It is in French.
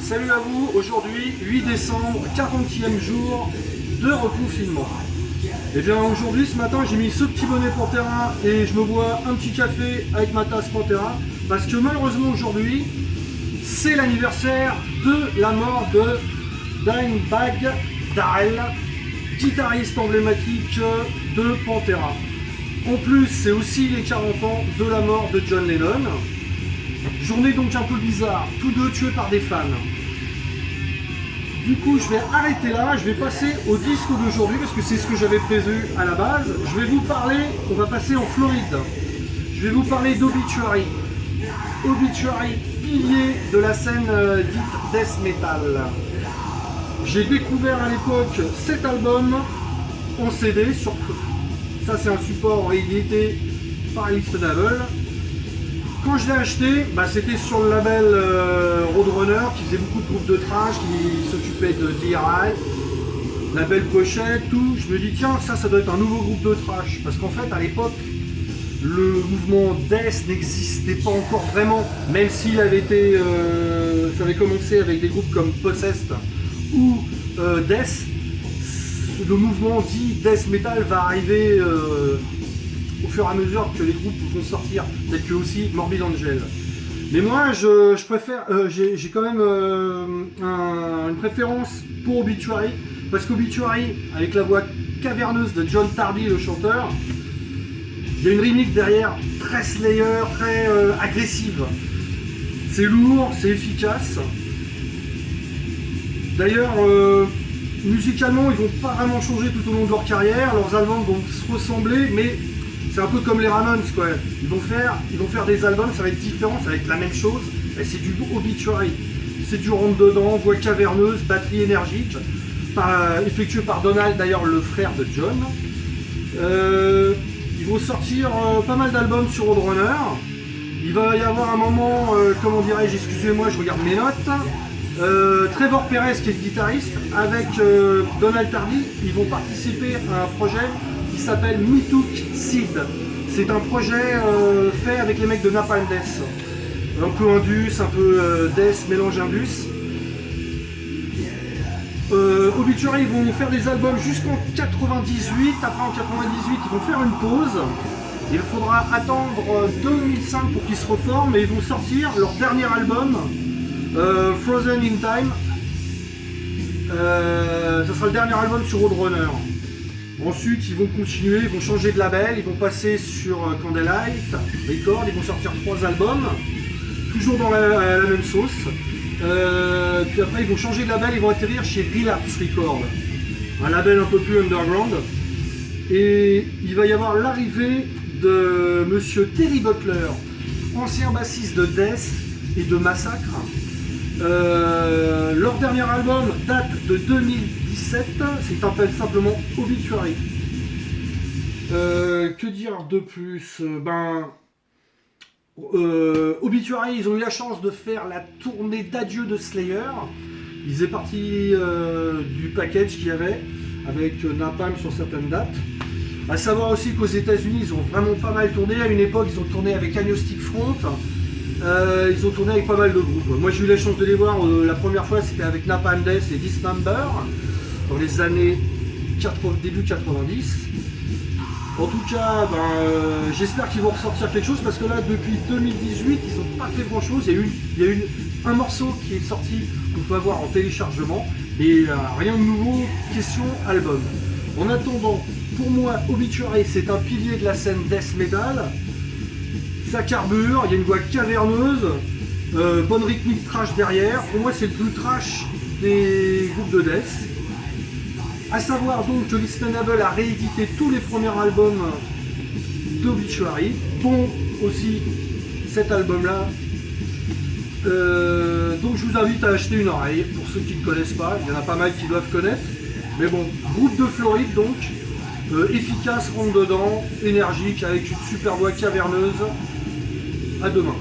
Salut à vous, aujourd'hui 8 décembre, 40e jour de reconfinement. Et bien aujourd'hui, ce matin, j'ai mis ce petit bonnet Pantera et je me bois un petit café avec ma tasse Pantera parce que malheureusement aujourd'hui, c'est l'anniversaire de la mort de Dimebag Darrell, guitariste emblématique de Pantera. En plus, c'est aussi les 40 ans de la mort de John Lennon. Journée donc un peu bizarre, tous deux tués par des fans. Du coup, je vais arrêter là, je vais passer au disque d'aujourd'hui parce que c'est ce que j'avais prévu à la base. Je vais vous parler, on va passer en Floride. Je vais vous parler d'Obituary. Obituary, pilier de la scène dite death metal. J'ai découvert à l'époque cet album en CD, ça c'est un support édité par Listenable. Quand je l'ai acheté, c'était sur le label Roadrunner qui faisait beaucoup de groupes de thrash, qui s'occupait de DRI, label pochette, tout. Je me dis tiens, ça doit être un nouveau groupe de thrash. Parce qu'en fait à l'époque, le mouvement death n'existait pas encore vraiment, même s'il avait été, ça avait commencé avec des groupes comme Possessed ou Death. Le mouvement dit death metal va arriver au fur et à mesure que les groupes vont sortir, tel que aussi Morbid Angel. Mais moi, je préfère, j'ai quand même une préférence pour Obituary, parce qu'Obituary, avec la voix caverneuse de John Tardy, le chanteur, il y a une rythmique derrière très Slayer, très agressive. C'est lourd, c'est efficace. D'ailleurs, musicalement, ils vont pas vraiment changer tout au long de leur carrière, leurs albums vont se ressembler, mais c'est un peu comme les Ramones, quoi. Ils vont faire des albums, ça va être différent, ça va être la même chose, et c'est du Obituary. C'est du rentre-dedans, voix caverneuse, batterie énergique, effectué par Donald, d'ailleurs le frère de John. Ils vont sortir pas mal d'albums sur Roadrunner. Il va y avoir un moment, comment dirais-je, excusez-moi, je regarde mes notes. Trevor Perez, qui est le guitariste, avec Donald Tardy, ils vont participer à un projet qui s'appelle Mitook Seed. C'est un projet fait avec les mecs de Napalm Death. Un peu Indus, un peu Death, mélange Indus. Obituary, ils vont faire des albums jusqu'en 98. Après en 98, ils vont faire une pause. Il faudra attendre 2005 pour qu'ils se reforment et ils vont sortir leur dernier album, Frozen in Time. Ça sera le dernier album sur Roadrunner. Ensuite, ils vont continuer, ils vont changer de label, ils vont passer sur Candlelight Records, ils vont sortir 3 albums, toujours dans la même sauce. Puis après, ils vont changer de label, ils vont atterrir chez Relapse Records, un label un peu plus underground. Et il va y avoir l'arrivée de monsieur Terry Butler, ancien bassiste de Death et de Massacre. Leur dernier album date de 2017, c'est s'appelle simplement Obituary. Que dire de plus? Obituary, ils ont eu la chance de faire la tournée d'adieu de Slayer. Ils faisaient partie du package qu'il y avait avec Napalm sur certaines dates. A savoir aussi qu'aux États-Unis, ils ont vraiment pas mal tourné. À une époque, ils ont tourné avec Agnostic Front. Ils ont tourné avec pas mal de groupes. Moi, j'ai eu la chance de les voir. La première fois, c'était avec Napalm Death et Dismember dans les années début 90. En tout cas, j'espère qu'ils vont ressortir quelque chose parce que là, depuis 2018, ils n'ont pas fait grand-chose. Il y a eu un morceau qui est sorti qu'on peut avoir en téléchargement, et rien de nouveau, question album. En attendant, pour moi, Obituary, c'est un pilier de la scène death metal. Ça carbure, il y a une voix caverneuse, bonne rythmique trash derrière. Pour moi, c'est le plus trash des groupes de death. A savoir donc que Listenable a réédité tous les premiers albums d'Obituary, dont aussi cet album-là. Donc je vous invite à acheter une oreille, pour ceux qui ne connaissent pas, il y en a pas mal qui doivent connaître. Mais bon, groupe de Floride donc, efficace, rentre dedans, énergique, avec une super voix caverneuse. À demain.